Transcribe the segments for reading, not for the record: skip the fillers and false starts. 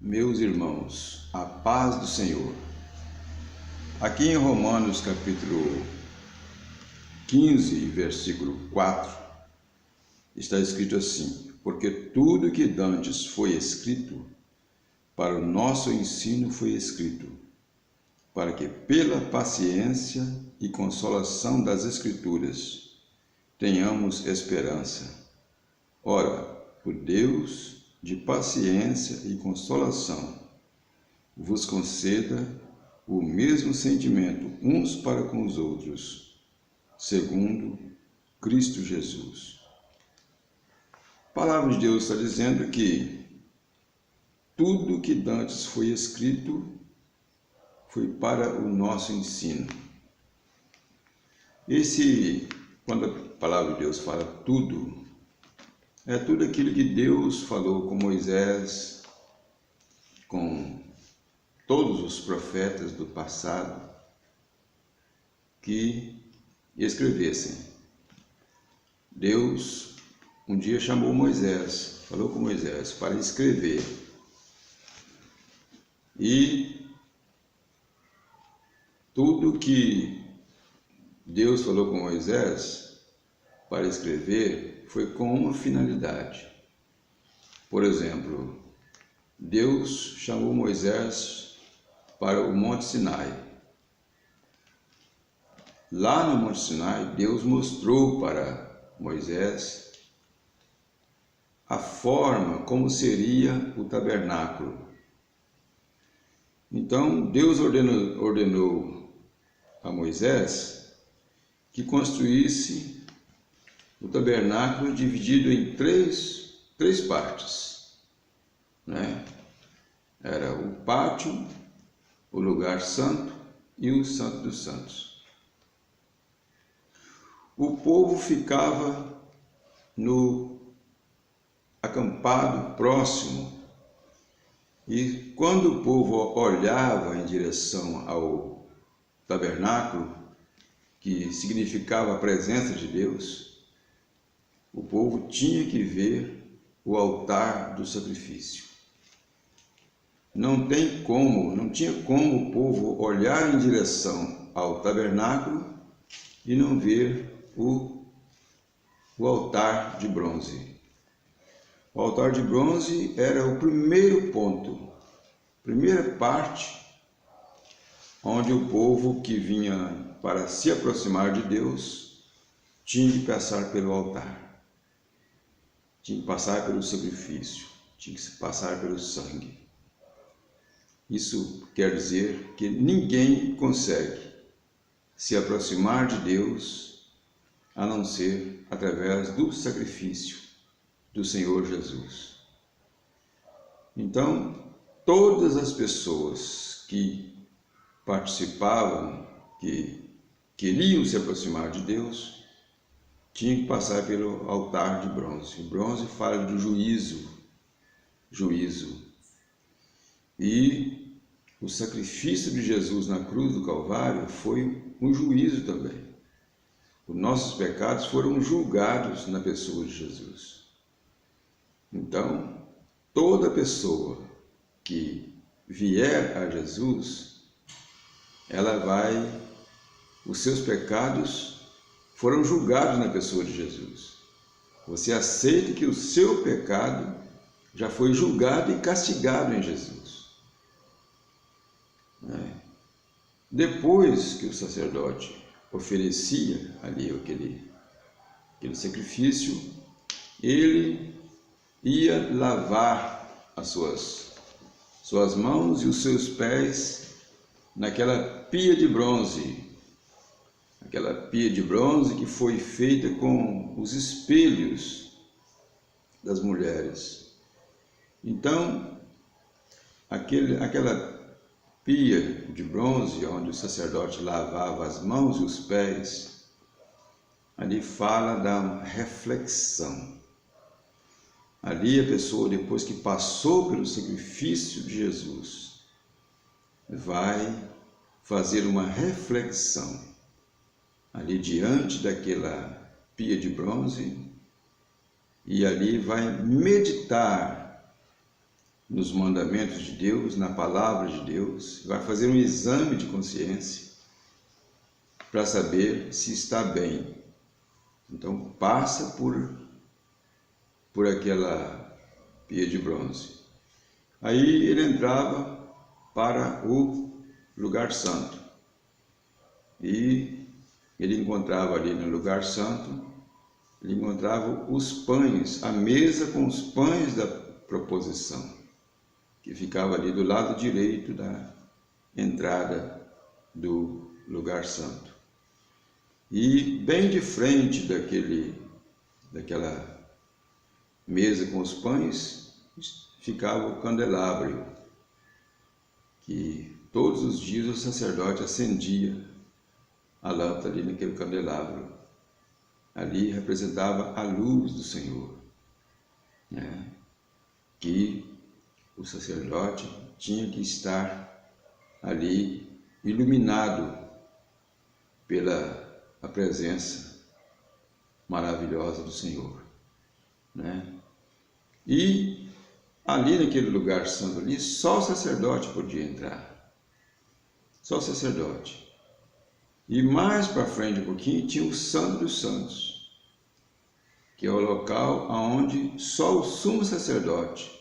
Meus irmãos, a paz do Senhor. Aqui em Romanos capítulo 15, versículo 4, está escrito assim: porque tudo que dantes foi escrito, para o nosso ensino foi escrito, para que pela paciência e consolação das Escrituras tenhamos esperança. Ora, o Deus de paciência e consolação vos conceda o mesmo sentimento uns para com os outros, segundo Cristo Jesus. A palavra de Deus está dizendo que tudo que dantes foi escrito foi para o nosso ensino. Quando a palavra de Deus fala tudo, é tudo aquilo que Deus falou com Moisés, com todos os profetas do passado, que escrevessem. Deus um dia chamou Moisés, falou com Moisés para escrever. E tudo que Deus falou com Moisés para escrever foi com uma finalidade. Por exemplo, Deus chamou Moisés para o Monte Sinai. Lá no Monte Sinai, Deus mostrou para Moisés a forma como seria o tabernáculo. Então, Deus ordenou a Moisés que construísse o tabernáculo dividido em três partes, né? Era o pátio, o lugar santo e o santo dos santos. O povo ficava no acampado próximo, e quando o povo olhava em direção ao tabernáculo, que significava a presença de Deus, o povo tinha que ver o altar do sacrifício. Não tinha como o povo olhar em direção ao tabernáculo e não ver o altar de bronze. O altar de bronze era o primeiro ponto, primeira parte, onde o povo que vinha para se aproximar de Deus tinha que passar pelo altar. Tinha que passar pelo sacrifício, tinha que passar pelo sangue. Isso quer dizer que ninguém consegue se aproximar de Deus a não ser através do sacrifício do Senhor Jesus. Então, todas as pessoas que participavam, que queriam se aproximar de Deus, tinha que passar pelo altar de bronze. O bronze fala do juízo. E o sacrifício de Jesus na cruz do Calvário foi um juízo também. Os nossos pecados foram julgados na pessoa de Jesus. Então, toda pessoa que vier a Jesus, os seus pecados foram julgados na pessoa de Jesus. Você aceita que o seu pecado já foi julgado e castigado em Jesus. Depois que o sacerdote oferecia ali aquele sacrifício, ele ia lavar as suas mãos e os seus pés naquela pia de bronze. Aquela pia de bronze que foi feita com os espelhos das mulheres. Então, aquela pia de bronze, onde o sacerdote lavava as mãos e os pés, ali fala da reflexão. Ali a pessoa, depois que passou pelo sacrifício de Jesus, vai fazer uma reflexão ali diante daquela pia de bronze, e ali vai meditar nos mandamentos de Deus, na palavra de Deus, vai fazer um exame de consciência para saber se está bem. Então passa por aquela pia de bronze. Aí ele entrava para o lugar santo e ele encontrava ali no lugar santo, ele encontrava os pães, a mesa com os pães da proposição, que ficava ali do lado direito da entrada do lugar santo. E bem de frente daquela mesa com os pães ficava o candelabro, que todos os dias o sacerdote acendia a lâmpada ali naquele candelabro. Ali representava a luz do Senhor, né? Que o sacerdote tinha que estar ali iluminado pela a presença maravilhosa do Senhor, né? E ali naquele lugar santo ali, só o sacerdote podia entrar, só o sacerdote. E mais para frente um pouquinho tinha o Santo dos Santos, que é o local onde só o sumo sacerdote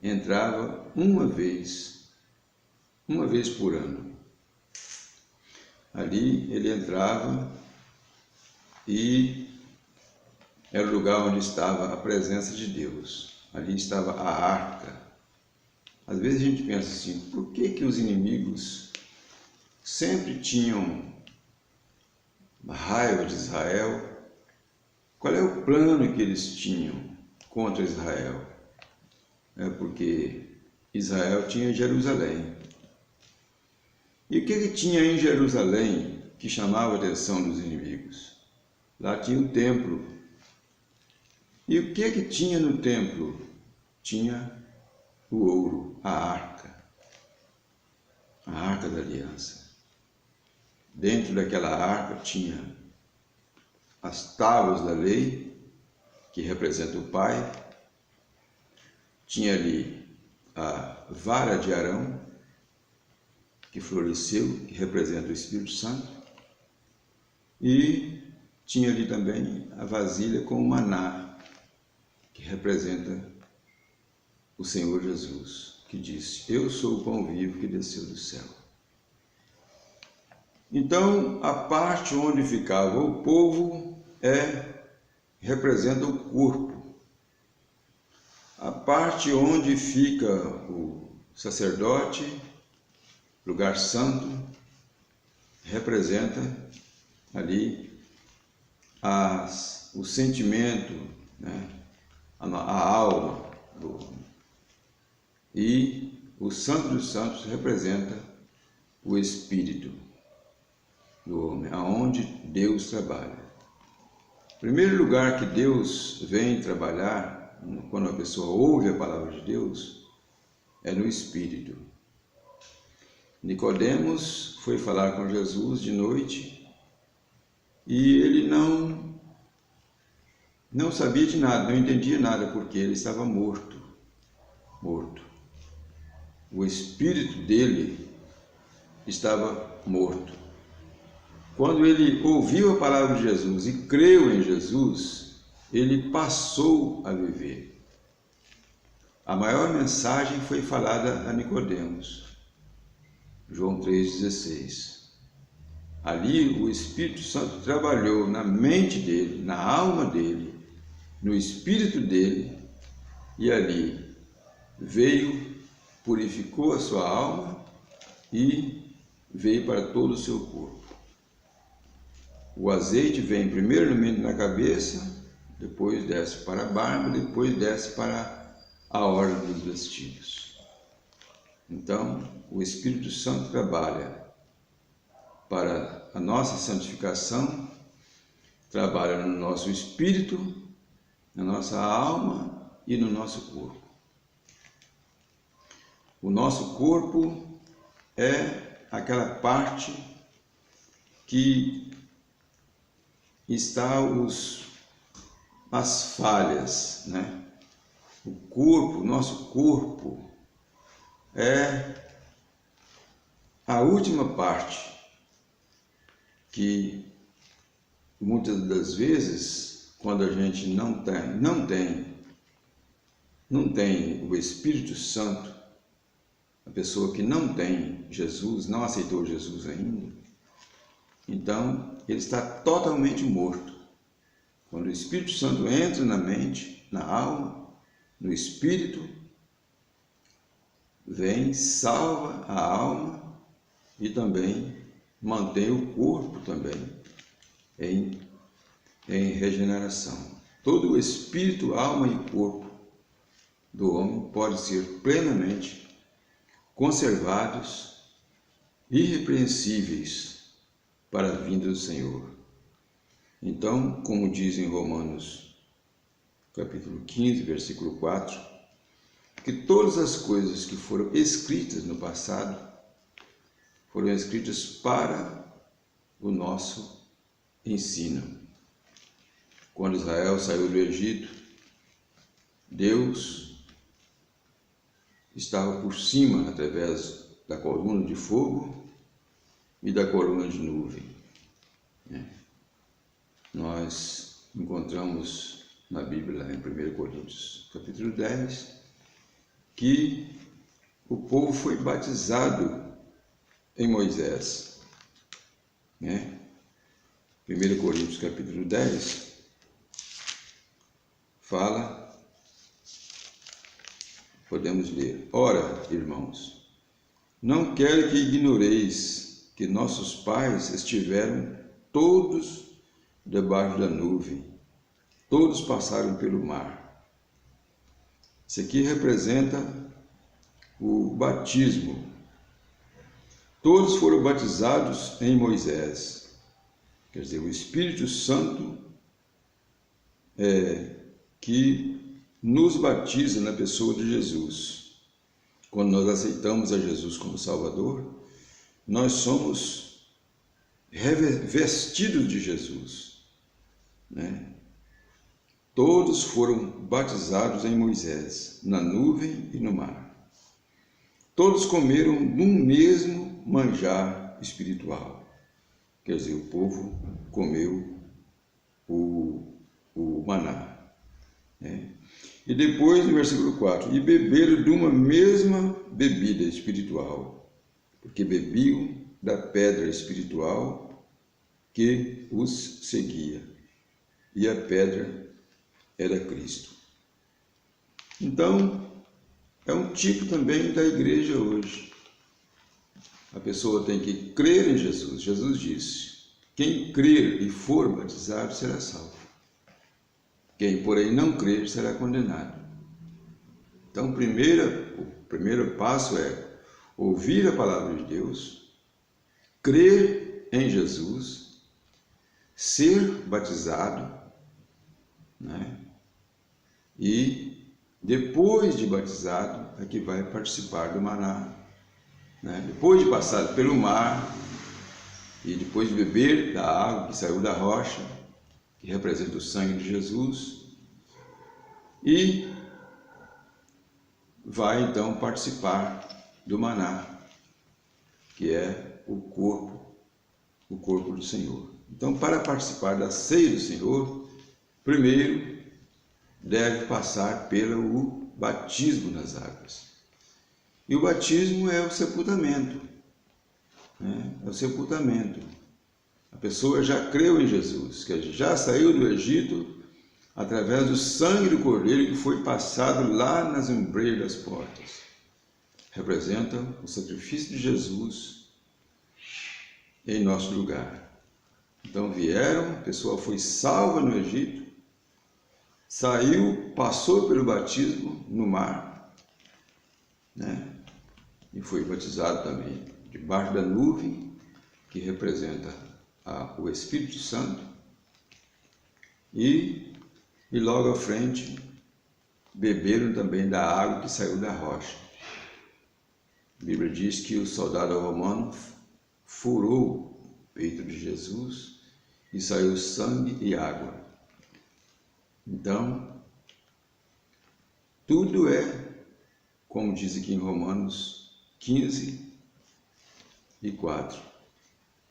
entrava uma vez por ano. Ali ele entrava e era o lugar onde estava a presença de Deus. Ali estava a arca. Às vezes a gente pensa assim, por que os inimigos sempre tinham raiva de Israel? Qual é o plano que eles tinham contra Israel? É porque Israel tinha Jerusalém. E o que tinha em Jerusalém que chamava a atenção dos inimigos? Lá tinha o templo. E o que tinha no templo? Tinha o ouro, a arca da aliança. Dentro daquela arca tinha as tábuas da lei, que representa o Pai. Tinha ali a vara de Arão, que floresceu, que representa o Espírito Santo. E tinha ali também a vasilha com o maná, que representa o Senhor Jesus, que disse, eu sou o pão vivo que desceu do céu. Então, a parte onde ficava o povo representa o corpo. A parte onde fica o sacerdote, lugar santo, representa ali o sentimento, né? A alma do homem. E o Santo dos Santos representa o espírito do homem, aonde Deus trabalha. O primeiro lugar que Deus vem trabalhar, quando a pessoa ouve a palavra de Deus, é no espírito. Nicodemos foi falar com Jesus de noite e ele não sabia de nada, não entendia nada, porque ele estava morto. O espírito dele estava morto. Quando ele ouviu a palavra de Jesus e creu em Jesus, ele passou a viver. A maior mensagem foi falada a Nicodemos, João 3,16. Ali o Espírito Santo trabalhou na mente dele, na alma dele, no espírito dele, e ali veio, purificou a sua alma e veio para todo o seu corpo. O azeite vem primeiramente na cabeça, depois desce para a barba, depois desce para a orla dos vestidos. Então, o Espírito Santo trabalha para a nossa santificação, trabalha no nosso espírito, na nossa alma e no nosso corpo. O nosso corpo é aquela parte que está as falhas, né? o corpo, o nosso corpo, é a última parte que muitas das vezes, quando a gente não tem o Espírito Santo, a pessoa que não tem Jesus, não aceitou Jesus ainda, então ele está totalmente morto. Quando o Espírito Santo entra na mente, na alma, no espírito, vem, salva a alma e também mantém o corpo também em regeneração. Todo o espírito, alma e corpo do homem pode ser plenamente conservados, irrepreensíveis para a vinda do Senhor. Então, como diz em Romanos capítulo 15, versículo 4, que todas as coisas que foram escritas no passado foram escritas para o nosso ensino. Quando Israel saiu do Egito, Deus estava por cima através da coluna de fogo e da coluna de nuvem. Nós encontramos na Bíblia, em 1 Coríntios capítulo 10, que o povo foi batizado em Moisés. 1 Coríntios capítulo 10 fala, podemos ler: Ora, irmãos, não quero que ignoreis que nossos pais estiveram todos debaixo da nuvem, todos passaram pelo mar. Isso aqui representa o batismo. Todos foram batizados em Moisés. Quer dizer, o Espírito Santo que nos batiza na pessoa de Jesus. Quando nós aceitamos a Jesus como Salvador, nós somos revestidos de Jesus. Todos foram batizados em Moisés, na nuvem e no mar. Todos comeram do mesmo manjar espiritual. Quer dizer, o povo comeu o maná. E depois, no versículo 4, e beberam de uma mesma bebida espiritual, porque bebiam da pedra espiritual que os seguia. E a pedra era Cristo. Então, é um tipo também da igreja hoje. A pessoa tem que crer em Jesus. Jesus disse: quem crer e for batizado será salvo. Quem, porém, não crer será condenado. Então, o primeiro passo é ouvir a palavra de Deus, crer em Jesus, ser batizado, e depois de batizado é que vai participar do maná. Depois de passar pelo mar e depois de beber da água que saiu da rocha, que representa o sangue de Jesus, e vai então participar do maná, que é o corpo do Senhor. Então, para participar da ceia do Senhor, primeiro deve passar pelo batismo nas águas. E o batismo é o sepultamento. É o sepultamento. A pessoa já creu em Jesus, que já saiu do Egito através do sangue do Cordeiro que foi passado lá nas ombreiras das portas. Representa o sacrifício de Jesus em nosso lugar. Então vieram, a pessoa foi salva no Egito, saiu, passou pelo batismo no mar, e foi batizado também debaixo da nuvem, que representa o Espírito Santo, e logo à frente beberam também da água que saiu da rocha. A Bíblia diz que o soldado romano furou o peito de Jesus e saiu sangue e água. Então, Tudo é, como diz aqui em Romanos 15:4,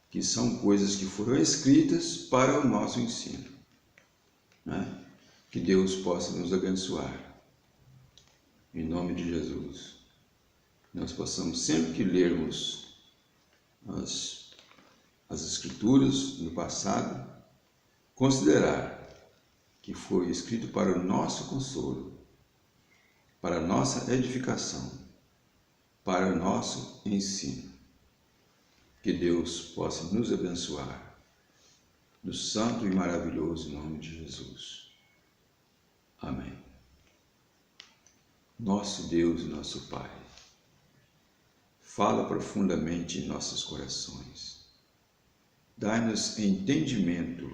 que são coisas que foram escritas para o nosso ensino, né? Que Deus possa nos abençoar, em nome de Jesus. Nós possamos, sempre que lermos as Escrituras no passado, considerar que foi escrito para o nosso consolo, para a nossa edificação, para o nosso ensino. Que Deus possa nos abençoar, no santo e maravilhoso nome de Jesus. Amém. Nosso Deus e nosso Pai, fala profundamente em nossos corações. Dai-nos entendimento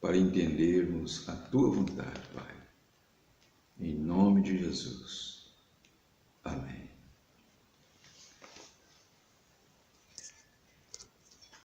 para entendermos a Tua vontade, Pai. Em nome de Jesus.